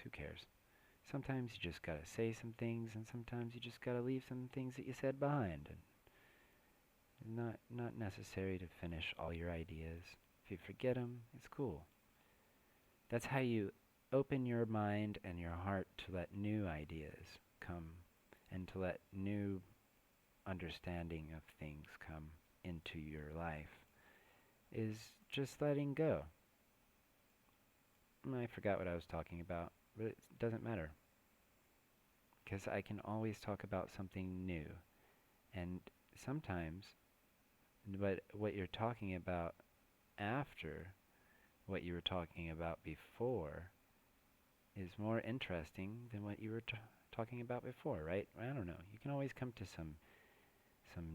Who cares? Sometimes you just gotta say some things, and sometimes you just gotta leave some things that you said behind. And not necessary to finish all your ideas. If you forget them, it's cool. That's how you open your mind and your heart to let new ideas come and to let new understanding of things come into your life, is just letting go. I forgot what I was talking about, but it doesn't matter, because I can always talk about something new. And sometimes what you're talking about after what you were talking about before is more interesting than what you were talking about before, right? I don't know. You can always come to some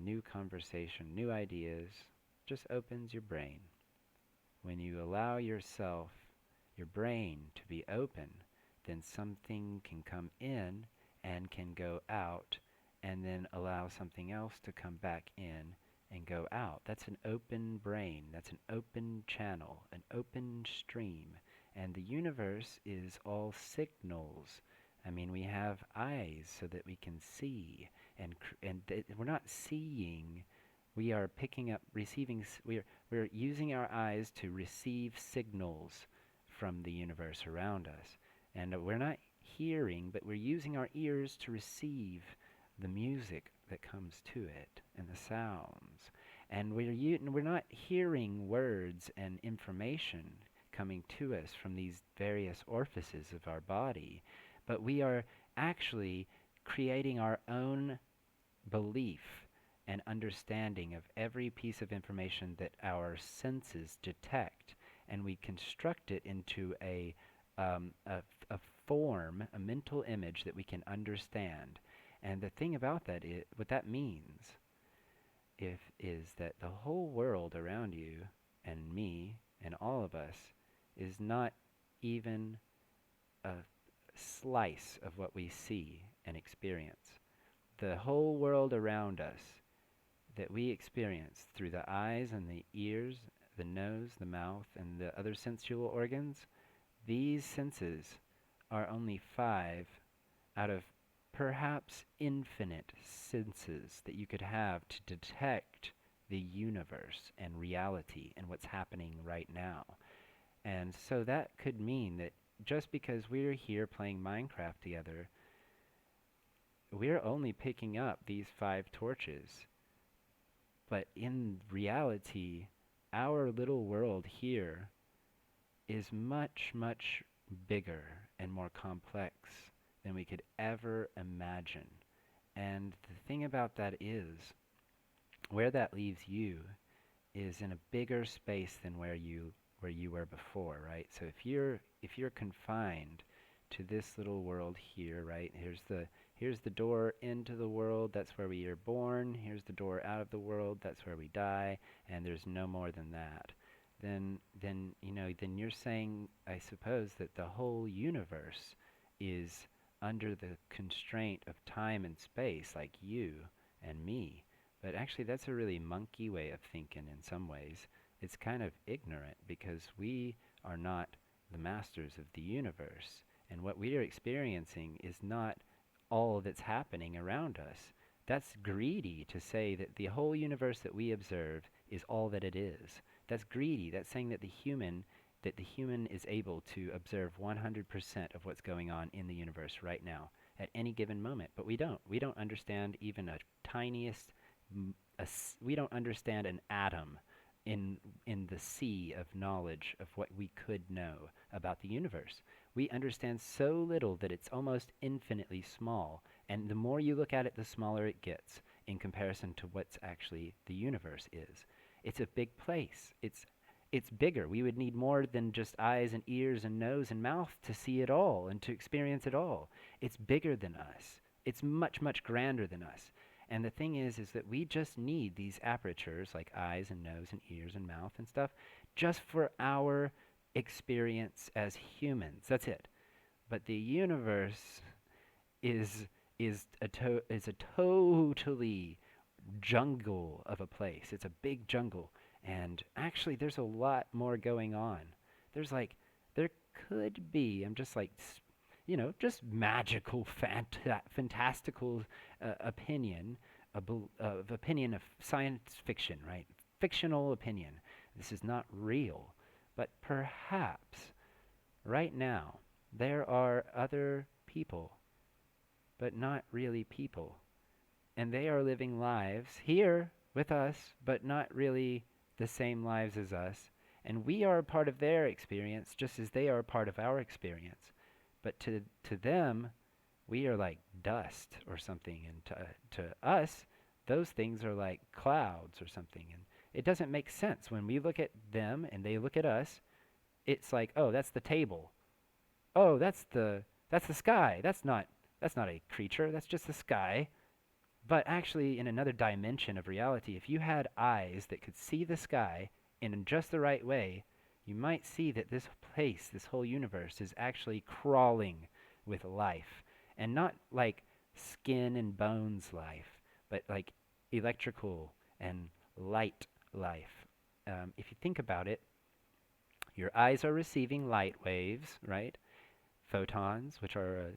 new conversation, new ideas. Just opens your brain. When you allow yourself, your brain, to be open, then something can come in and can go out, and then allow something else to come back in and go out. That's an open brain. That's an open channel, an open stream. And the universe is all signals. I mean, we have eyes so that we can see, and we're not seeing. We are picking up, receiving. We're using our eyes to receive signals from the universe around us, and we're not hearing, but we're using our ears to receive the music that comes to it and the sounds. And we're not hearing words and information coming to us from these various orifices of our body, but we are actually creating our own belief and understanding of every piece of information that our senses detect, and we construct it into a form, a mental image that we can understand. And the thing about that is, what that means is that the whole world around you and me and all of us is not even a slice of what we see and experience. The whole world around us that we experience through the eyes and the ears, the nose, the mouth, and the other sensual organs, these senses are only 5 out of perhaps infinite senses that you could have to detect the universe and reality and what's happening right now. And so that could mean that just because we're here playing Minecraft together, we're only picking up these 5 torches. But in reality, our little world here is much, much bigger and more complex than we could ever imagine. And the thing about that is, where that leaves you is in a bigger space than where you were before, right? So if you're confined to this little world here, right? Here's the door into the world, that's where we are born. Here's the door out of the world, that's where we die, and there's no more than that. Then you're saying, I suppose, that the whole universe is under the constraint of time and space, like you and me. But actually, that's a really monkey way of thinking in some ways. It's kind of ignorant, because we are not the masters of the universe. And what we are experiencing is not all that's happening around us. That's greedy to say that the whole universe that we observe is all that it is. That's greedy. That's saying that the human is able to observe 100% of what's going on in the universe right now at any given moment. But we don't. We don't understand even a tiniest. We don't understand an atom in the sea of knowledge of what we could know about the universe. We understand so little that it's almost infinitely small, and the more you look at it, the smaller it gets in comparison to what's actually the universe is. It's a big place. It's bigger. We would need more than just eyes and ears and nose and mouth to see it all and to experience it all. It's bigger than us. It's much, much grander than us. And the thing is that we just need these apertures, like eyes and nose and ears and mouth and stuff, just for our experience as humans. That's it. But the universe is a totally jungle of a place. It's a big jungle. And actually, there's a lot more going on. There could be, I'm just like just magical, fantastical opinion, of opinion of science fiction, right? Fictional opinion. This is not real. But perhaps right now there are other people, but not really people. And they are living lives here with us, but not really the same lives as us. And we are a part of their experience just as they are a part of our experience. But to them, we are like dust or something. And to us, those things are like clouds or something. And it doesn't make sense. When we look at them and they look at us, it's like, oh, that's the table. Oh, that's the sky. That's not a creature. That's just the sky. But actually, in another dimension of reality, if you had eyes that could see the sky in just the right way, you might see that this place, this whole universe, is actually crawling with life. And not like skin and bones life, but like electrical and light life. If you think about it, your eyes are receiving light waves, right? Photons, which are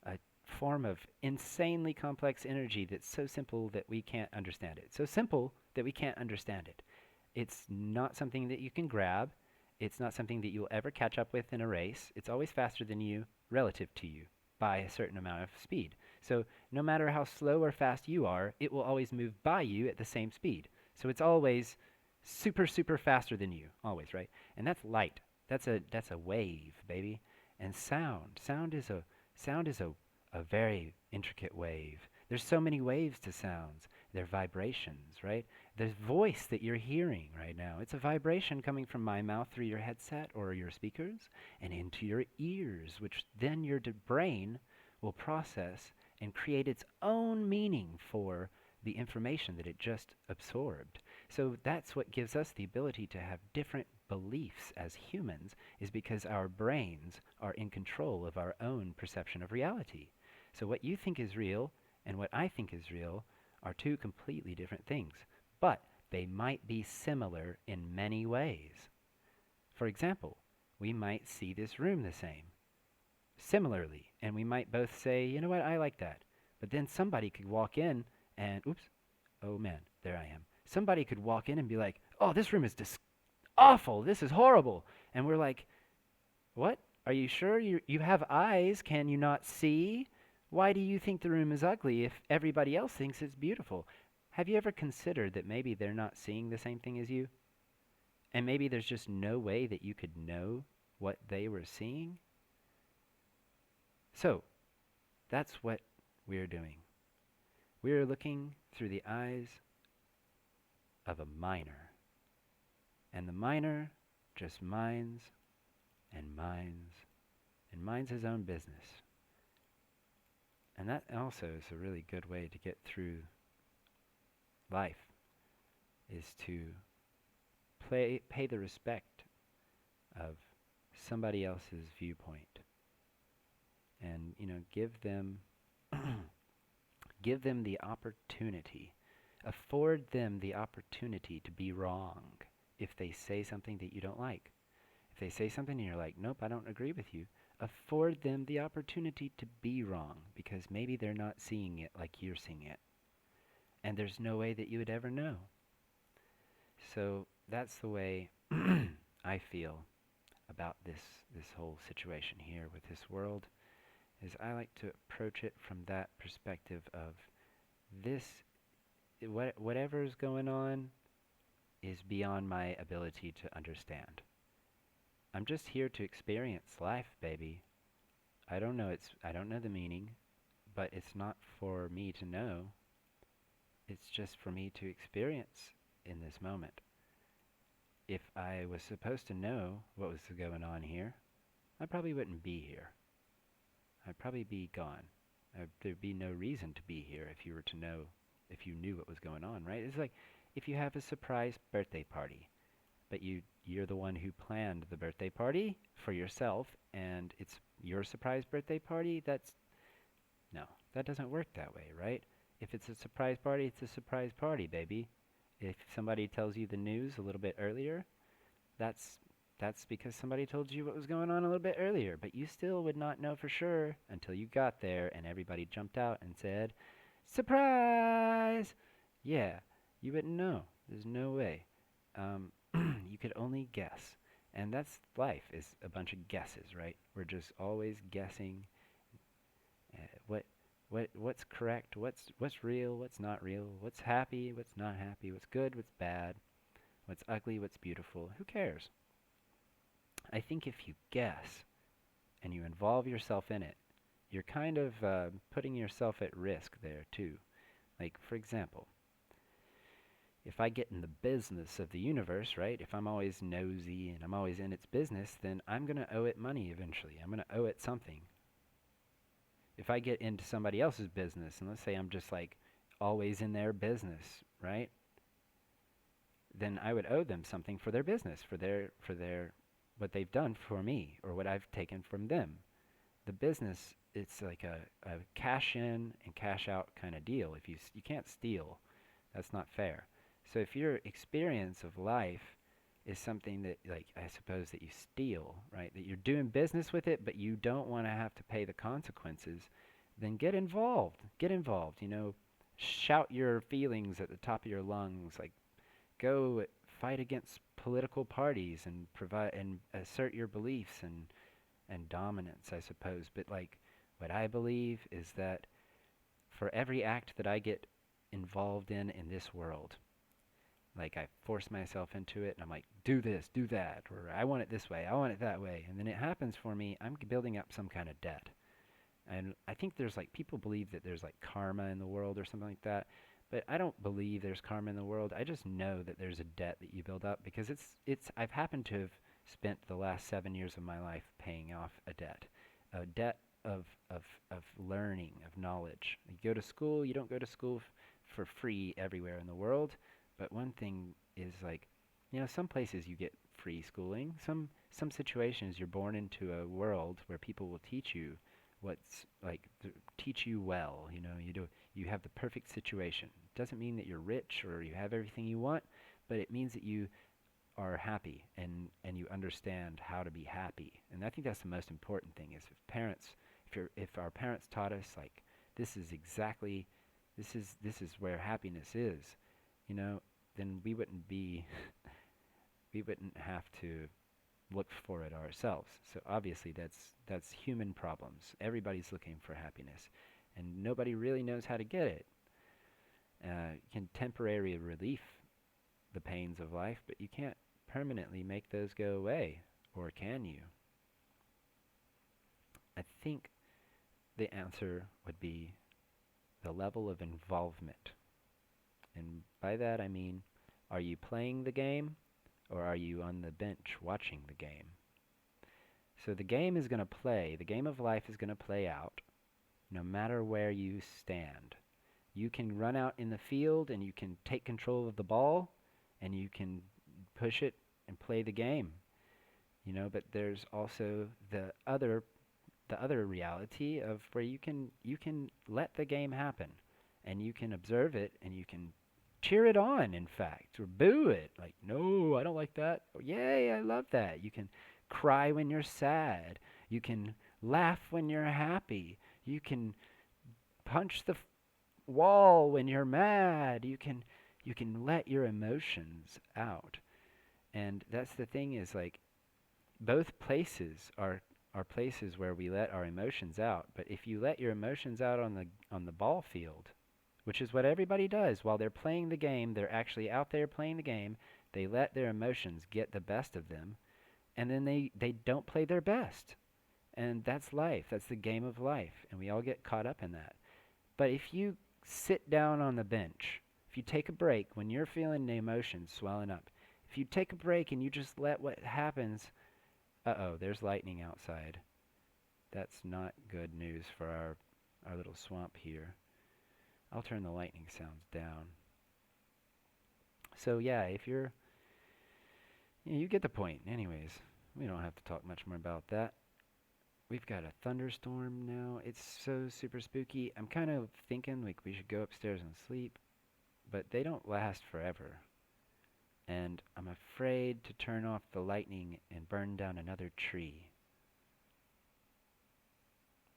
a form of insanely complex energy that's so simple that we can't understand it. So simple that we can't understand it. It's not something that you can grab. It's not something that you'll ever catch up with in a race. It's always faster than you relative to you by a certain amount of speed. So no matter how slow or fast you are, it will always move by you at the same speed. So it's always super, super faster than you, always, right? And that's light. That's a wave, baby. And sound is a very intricate wave. There's so many waves to sounds. They're vibrations, right? The voice that you're hearing right now, it's a vibration coming from my mouth through your headset or your speakers and into your ears, which then your brain will process and create its own meaning for the information that it just absorbed. So that's what gives us the ability to have different beliefs as humans, is because our brains are in control of our own perception of reality. So what you think is real and what I think is real are two completely different things, but they might be similar in many ways. For example, we might see this room the same, similarly, and we might both say, you know what, I like that. But then somebody could walk in and, oops, oh man, there I am. Somebody could walk in and be like, oh, this room is awful, this is horrible. And we're like, what? Are you sure you have eyes? Can you not see? Why do you think the room is ugly if everybody else thinks it's beautiful? Have you ever considered that maybe they're not seeing the same thing as you? And maybe there's just no way that you could know what they were seeing? So, that's what we're doing. We're looking through the eyes of a miner. And the miner just mines and mines and minds his own business. And that also is a really good way to get through life, is to pay the respect of somebody else's viewpoint. And, give them give them the opportunity, afford them the opportunity to be wrong if they say something that you don't like. If they say something and you're like, nope, I don't agree with you, afford them the opportunity to be wrong, because maybe they're not seeing it like you're seeing it. And there's no way that you would ever know. So that's the way I feel about this whole situation here with this world, is I like to approach it from that perspective of this, whatever's going on is beyond my ability to understand. I'm just here to experience life, baby. I don't know the meaning, but it's not for me to know. It's just for me to experience in this moment. If I was supposed to know what was going on here, I probably wouldn't be here. I'd probably be gone. There'd be no reason to be here if you were to know, if you knew what was going on, right? It's like if you have a surprise birthday party, but you're the one who planned the birthday party for yourself, and it's your surprise birthday party. No, that doesn't work that way, right? If it's a surprise party, it's a surprise party, baby. If somebody tells you the news a little bit earlier, that's that's because somebody told you what was going on a little bit earlier, but you still would not know for sure until you got there and everybody jumped out and said, "Surprise!" Yeah, you wouldn't know. There's no way. You could only guess. And that's life, is a bunch of guesses, right? We're just always guessing what's correct, what's real, what's not real, what's happy, what's not happy, what's good, what's bad, what's ugly, what's beautiful. Who cares? I think if you guess and you involve yourself in it, you're kind of putting yourself at risk there too. Like, for example, if I get in the business of the universe, right, if I'm always nosy and I'm always in its business, then I'm going to owe it money eventually. I'm going to owe it something. If I get into somebody else's business, and let's say I'm just like always in their business, right, then I would owe them something for their business, for their what they've done for me or what I've taken from them. The business, it's like a cash in and cash out kind of deal. If you can't steal, that's not fair. So if your experience of life is something that, like, I suppose that you steal, right? That you're doing business with it, but you don't want to have to pay the consequences, then get involved. Get involved, shout your feelings at the top of your lungs, like go fight against political parties and provide and assert your beliefs and dominance, I suppose. But like what I believe is that for every act that I get involved in this world, like I force myself into it and I'm like, do this, do that, or I want it this way, I want it that way, and then it happens for me, I'm building up some kind of debt. And I think there's like, people believe that there's like karma in the world or something like that, but I don't believe there's karma in the world. I just know that there's a debt that you build up because I've happened to have spent the last 7 years of my life paying off a debt of learning, of knowledge. You go to school, you don't go to school for free everywhere in the world, but one thing is like, some places you get free schooling. Some situations you're born into a world where people will teach you what's like, teach you well. You have the perfect situation. It doesn't mean that you're rich or you have everything you want, but it means that you are happy and you understand how to be happy. And I think that's the most important thing, is if our parents taught us like, this is exactly, this is where happiness is, then we wouldn't have to look for it ourselves. So obviously that's human problems. Everybody's looking for happiness, and nobody really knows how to get it. You can temporarily relief the pains of life, but you can't permanently make those go away, or can you? I think the answer would be the level of involvement. And by that I mean, are you playing the game, or are you on the bench watching the game? So the game is going to play, the game of life is going to play out no matter where you stand. You can run out in the field and you can take control of the ball and you can push it and play the game. But there's also the other reality of where you can let the game happen and you can observe it and you can cheer it on, in fact, or boo it. Like, no, I don't like that. Oh, yay, I love that. You can cry when you're sad. You can laugh when you're happy. You can punch the wall when you're mad. You can let your emotions out. And that's the thing, is like, both places are places where we let our emotions out. But if you let your emotions out on the ball field, which is what everybody does while they're playing the game, they're actually out there playing the game, they let their emotions get the best of them, and then they don't play their best. And that's life. That's the game of life, and we all get caught up in that. But if you sit down on the bench, if you take a break when you're feeling the emotions swelling up, if you take a break and you just let what happens, uh-oh, there's lightning outside. That's not good news for our little swamp here. I'll turn the lightning sounds down. So yeah, if you get the point. Anyways, we don't have to talk much more about that. We've got a thunderstorm now. It's so super spooky. I'm kind of thinking like we should go upstairs and sleep, but they don't last forever. And I'm afraid to turn off the lightning and burn down another tree.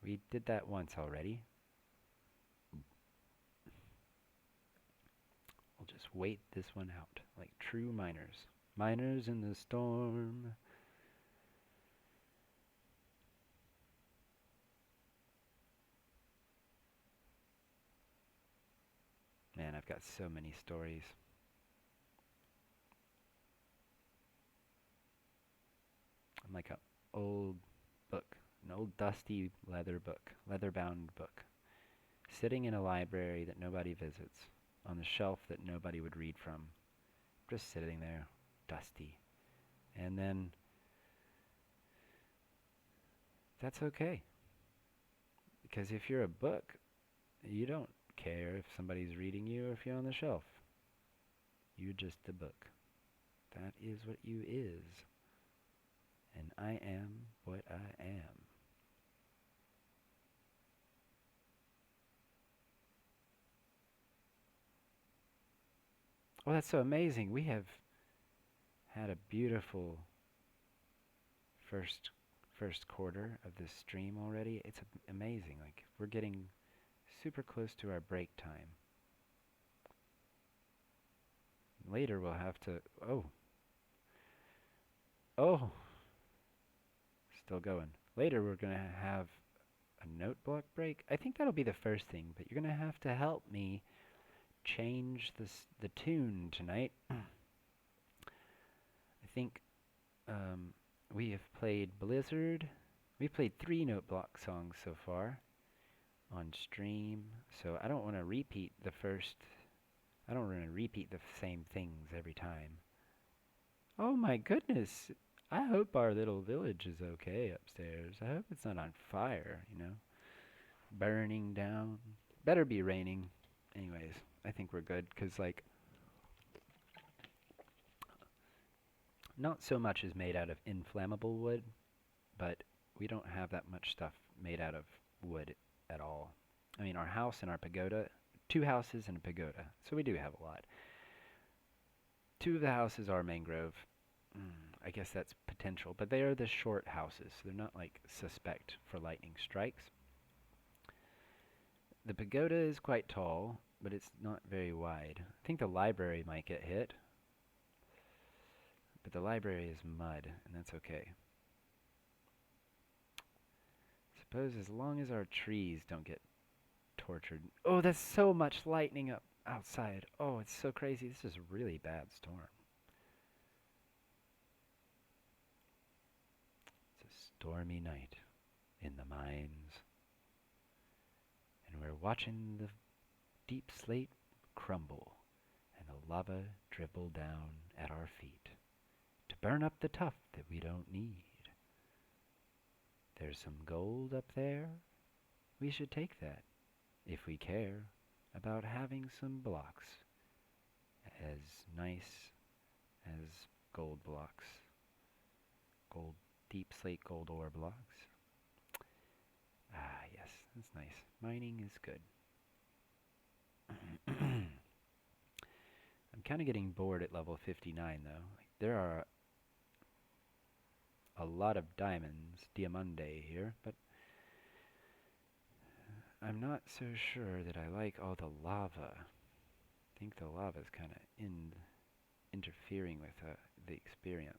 We did that once already. We'll just wait this one out, like true miners. Miners in the storm. Man, I've got so many stories. I'm like an old book, an old dusty leather book, leather-bound book, sitting in a library that nobody visits, on the shelf that nobody would read from, just sitting there, dusty. And then, that's okay. Because if you're a book, you don't care if somebody's reading you or if you're on the shelf. You're just a book. That is what you is. And I am what I am. Oh, that's so amazing. We have had a beautiful first quarter of this stream already. It's amazing. Like, we're getting super close to our break time. Later we'll have to... Oh! Still going. Later we're going to have a note block break. I think that'll be the first thing, but you're going to have to help me change the tune tonight. I think we have played Blizzard. We've played 3 note block songs so far on stream, so I don't want to repeat the same things every time. Oh my goodness! I hope our little village is okay upstairs. I hope it's not on fire, burning down. Better be raining. Anyways, I think we're good, because, like, not so much is made out of inflammable wood, but we don't have that much stuff made out of wood at all. I mean, our house and our pagoda, 2 houses and a pagoda, so we do have a lot. 2 of the houses are mangrove. I guess that's potential, but they are the short houses, so they're not, like, suspect for lightning strikes. The pagoda is quite tall, but it's not very wide. I think the library might get hit, but the library is mud, and that's okay. Suppose as long as our trees don't get tortured. Oh, that's so much lightning up outside. Oh, it's so crazy. This is a really bad storm. It's a stormy night in the mines, and we're watching the deep slate crumble and the lava dribble down at our feet to burn up the tuff that we don't need. There's some gold up there. We should take that, if we care about having some blocks as nice as gold blocks. Gold, deep slate gold ore blocks. Ah, yes, that's nice. Mining is good. I'm kind of getting bored at level 59, though. There are a lot of diamonds, diamande here, but I'm not so sure that I like all the lava. I think the lava is kind of interfering with the experience.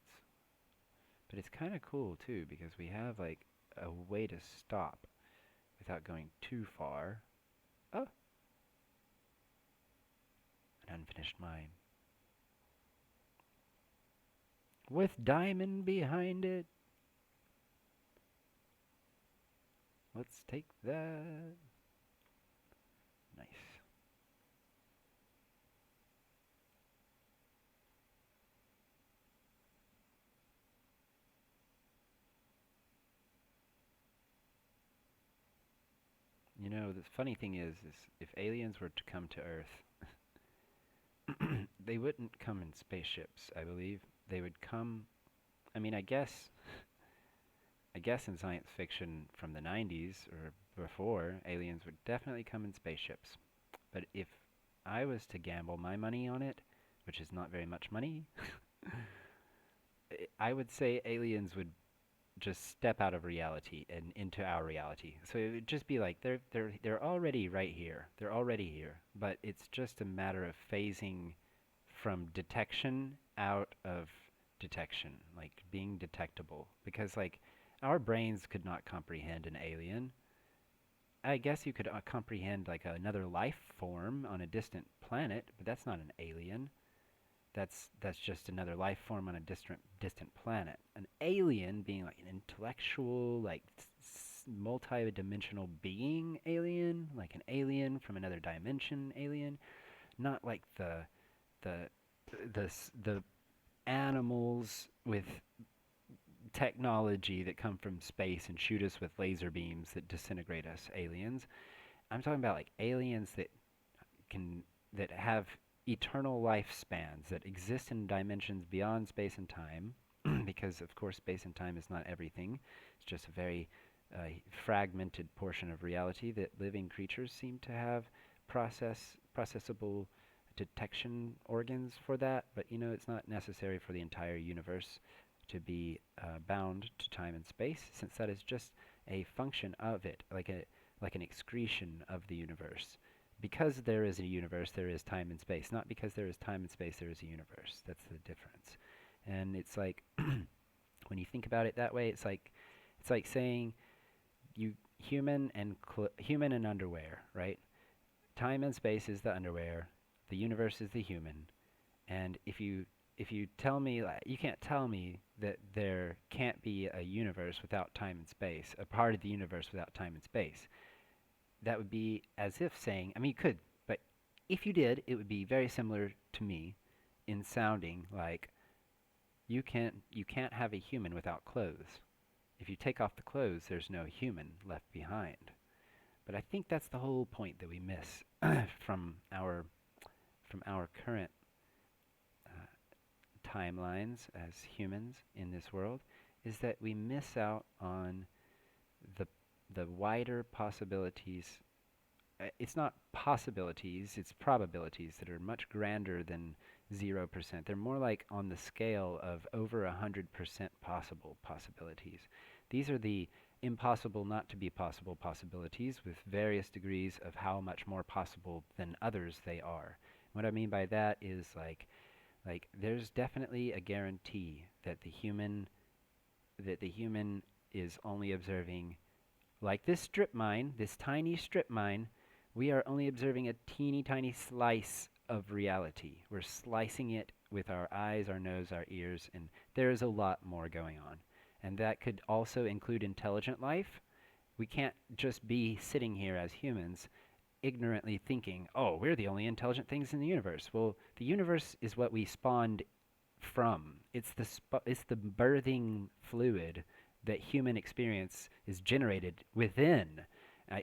But it's kind of cool, too, because we have, like, a way to stop without going too far. Oh! An unfinished mine. With diamond behind it. Let's take that. Nice. You know, the funny thing is if aliens were to come to Earth, they wouldn't come in spaceships, I believe. They would come, I mean, I guess in science fiction from the 90s or before, aliens would definitely come in spaceships. But if I was to gamble my money on it, which is not very much money, I would say aliens would just step out of reality and into our reality. So it would just be like they're already right here. They're already here, but it's just a matter of phasing from detection out of detection, like being detectable. Because like our brains could not comprehend an alien. I guess you could comprehend like another life form on a distant planet, but that's not an alien. That's just another life form on a distant planet. An alien being like an intellectual, like multi-dimensional being alien, like an alien from another dimension alien, not like the the animals with technology that come from space and shoot us with laser beams that disintegrate us aliens. I'm talking about like aliens can that have eternal lifespans that exist in dimensions beyond space and time, because of course space and time is not everything. It's just a very fragmented portion of reality that living creatures seem to have processable detection organs for that. But you know, it's not necessary for the entire universe to be bound to time and space, since that is just a function of it, like an excretion of the universe. Because there is a universe, there is time and space. Not because there is time and space, there is a universe. That's the difference. And it's like when you think about it that way, it's like saying you human and underwear, right? Time and space is the underwear, the universe is the human. And if you tell me like, you can't tell me that there can't be a universe without time and space, a part of the universe without time and space. That would be as if saying, I mean, you could, but if you did, it would be very similar to me in sounding like you can't have a human without clothes. If you take off the clothes, there's no human left behind. But I think that's the whole point that we miss from our current timelines as humans in this world, is that we miss out on the the wider possibilities. It's not possibilities, it's probabilities that are much grander than 0%. They're more like on the scale of over 100% possible possibilities. These are the impossible not to be possible possibilities with various degrees of how much more possible than others they are. What I mean by that is like there's definitely a guarantee that the human is only observing, like this strip mine, this tiny strip mine, we are only observing a teeny tiny slice of reality. We're slicing it with our eyes, our nose, our ears, and there is a lot more going on. And that could also include intelligent life. We can't just be sitting here as humans ignorantly thinking, oh, we're the only intelligent things in the universe. Well, the universe is what we spawned from. It's the birthing fluid that human experience is generated within.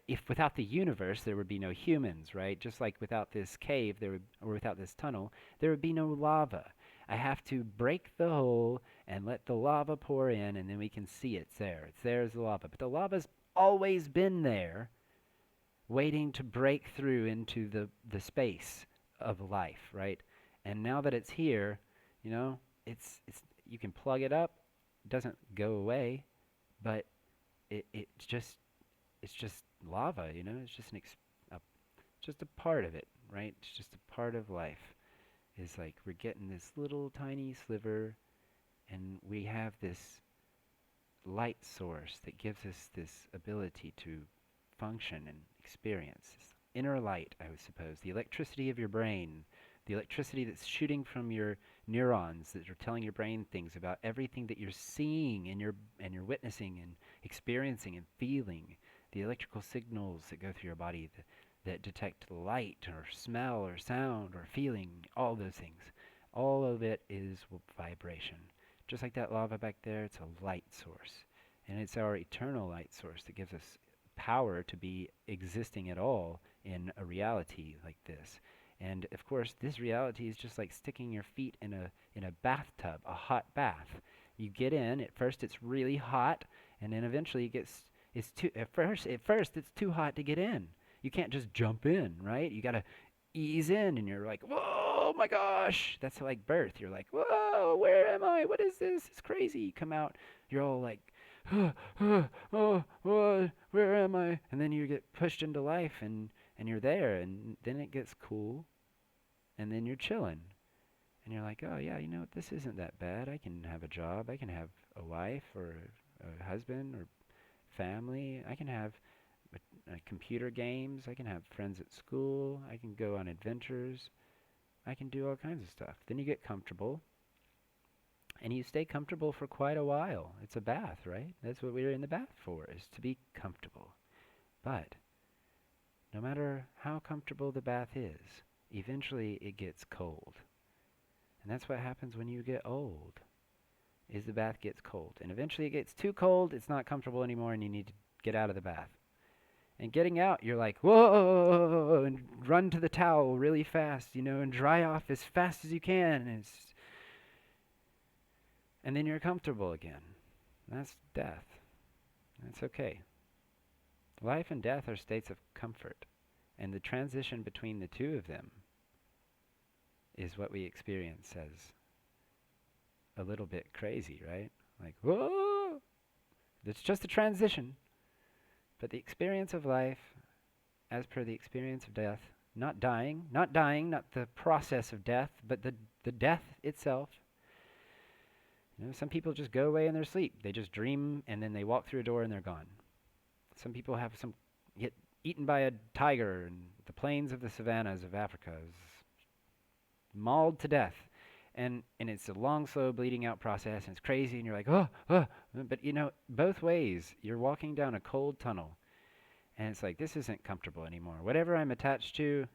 If without the universe there would be no humans, right? Just like without this cave, or without this tunnel, there would be no lava. I have to break the hole and let the lava pour in, and then we can see it's there. It's there as the lava. But the lava's always been there, waiting to break through into the space of life, right? And now that it's here, you know, it's you can plug it up, it doesn't go away, but it's just lava, you know. It's just just a part of it, right? It's just a part of life. Is like we're getting this little tiny sliver, and we have this light source that gives us this ability to function and experience. This inner light, I would suppose, the electricity of your brain, the electricity that's shooting from your neurons that are telling your brain things about everything that you're seeing and you're witnessing and experiencing and feeling, the electrical signals that go through your body that detect light or smell or sound or feeling, all those things. All of it is vibration. Just like that lava back there, it's a light source. And it's our eternal light source that gives us power to be existing at all in a reality like this. And of course, this reality is just like sticking your feet in a bathtub, a hot bath. You get in, at first it's really hot, and then eventually it's too at first it's too hot to get in. You can't just jump in, right? You got to ease in and you're like, whoa, my gosh. That's like birth. You're like, whoa, where am I? What is this? It's crazy. You come out, you're all like, where am I? And then you get pushed into life and you're there and then it gets cool and then you're chilling. And you're like, oh yeah, you know what? This isn't that bad. I can have a job. I can have a wife or a husband or family. I can have computer games. I can have friends at school. I can go on adventures. I can do all kinds of stuff. Then you get comfortable, and you stay comfortable for quite a while. It's a bath, right? That's what we're in the bath for, is to be comfortable. But no matter how comfortable the bath is, eventually it gets cold. And that's what happens when you get old, is the bath gets cold. And eventually it gets too cold, it's not comfortable anymore, and you need to get out of the bath. And getting out, you're like, whoa, and run to the towel really fast, and dry off as fast as you can. And then you're comfortable again. That's death. That's okay. Life and death are states of comfort. And the transition between the two of them is what we experience as a little bit crazy, right? Like, whoa! It's just a transition. But the experience of life, as per the experience of death, not dying, not the process of death, but the death itself. Some people just go away in their sleep. They just dream and then they walk through a door and they're gone. Some people get eaten by a tiger in the plains of the savannas of Africa, mauled to death. And it's a long, slow bleeding out process, and it's crazy, and you're like, oh. But both ways, you're walking down a cold tunnel. And it's like, this isn't comfortable anymore. Whatever I'm attached to,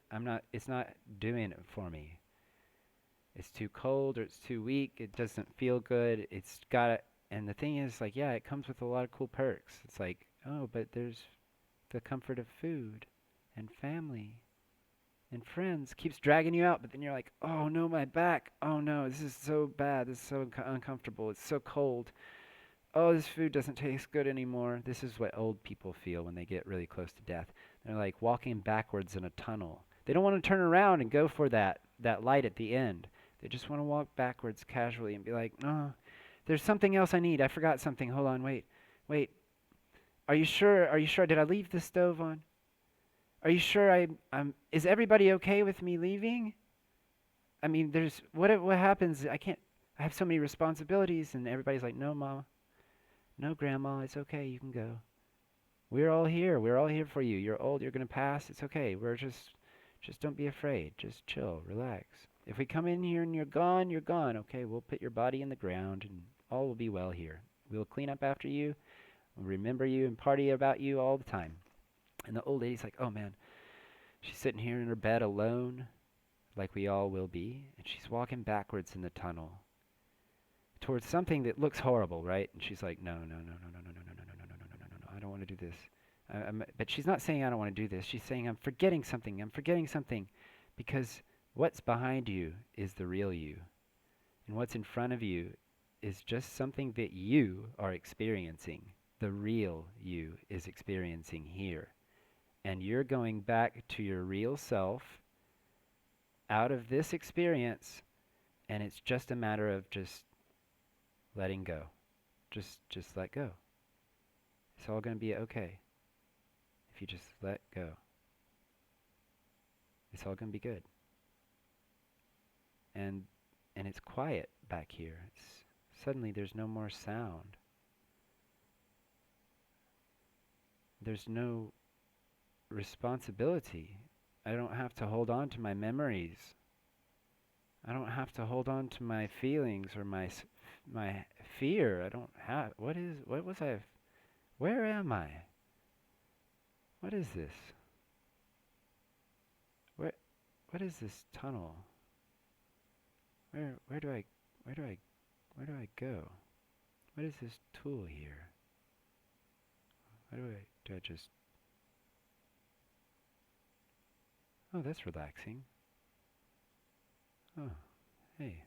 it's not doing it for me. It's too cold or it's too weak. It doesn't feel good. It's got it. And the thing is, like, yeah, it comes with a lot of cool perks. It's like, oh, but there's the comfort of food and family and friends. Keeps dragging you out, but then you're like, oh no, my back. Oh no, this is so bad. This is so uncomfortable. It's so cold. Oh, this food doesn't taste good anymore. This is what old people feel when they get really close to death. They're like walking backwards in a tunnel. They don't want to turn around and go for that light at the end. They just want to walk backwards casually and be like, no, there's something else I need. I forgot something. Hold on, wait. Are you sure? Did I leave the stove on? Are you sure is everybody okay with me leaving? I mean, what happens? I have so many responsibilities, and everybody's like, no, Mama. No, Grandma, it's okay. You can go. We're all here. We're all here for you. You're old. You're going to pass. It's okay. We're just don't be afraid. Just chill. Relax. If we come in here and you're gone, you're gone. Okay, we'll put your body in the ground and all will be well here. We'll clean up after you. We'll remember you and party about you all the time. And the old lady's like, oh man, she's sitting here in her bed alone, like we all will be, and she's walking backwards in the tunnel towards something that looks horrible, right? And she's like, no, I don't want to do this. But she's not saying I don't want to do this. She's saying I'm forgetting something. Because what's behind you is the real you. And what's in front of you is just something that you are experiencing. The real you is experiencing here. And you're going back to your real self out of this experience, and it's just a matter of just letting go. Just let go. It's all going to be okay. If you just let go. It's all going to be good. And it's quiet back here. Suddenly there's no more sound. There's no responsibility. I don't have to hold on to my memories. I don't have to hold on to my feelings or my fear. I don't have. Where am I? What is this? What is this tunnel? Where do I go? What is this tool here? Do I just... Oh, that's relaxing. Oh, hey.